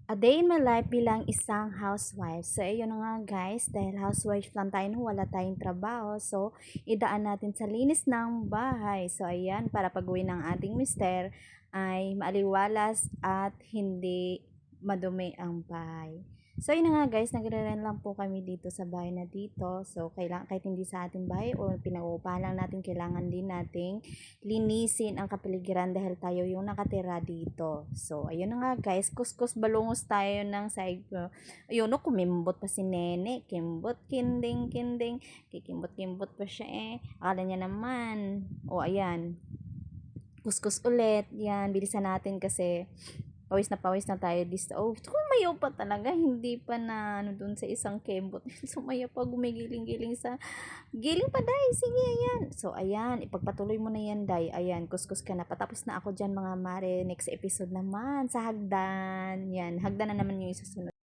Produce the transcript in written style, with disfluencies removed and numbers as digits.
A day in my life bilang isang housewife. So, ayun na nga guys, dahil housewife lang tayo, no, wala tayong trabaho. So, idaan natin sa linis ng bahay. So, ayan, para pag-uwi ng ating mister ay maaliwalas at hindi madumi ang bahay. So, ayun na nga guys, nagre-rent lang po kami dito sa bahay na dito. So, kailangan, kahit hindi sa ating bahay o pinag-uupahan lang natin, kailangan din nating linisin ang kapaligiran dahil tayo yung nakatira dito. So, ayun na nga guys, kuskus balungos tayo ng side ko. Ayun, no, kumimbot pa si Nene. Kimbot, kinding, kinding. Kikimbot-kimbot pa siya eh. Akala niya naman. O, ayan. Kuskus ulit. Yan, bilisan natin kasi pawis na tayo this. Oh, sumayaw pa talaga. Hindi pa na ano dun sa isang kembot. Sumayaw pa, gumigiling-giling sa giling pa, day. Sige, ayan. So, ayan. Ipagpatuloy mo na yan, day. Ayan, kuskus ka na. Patapos na ako dyan, mga mare. Next episode naman sa hagdan. Yan, hagdan na naman yung isusunod.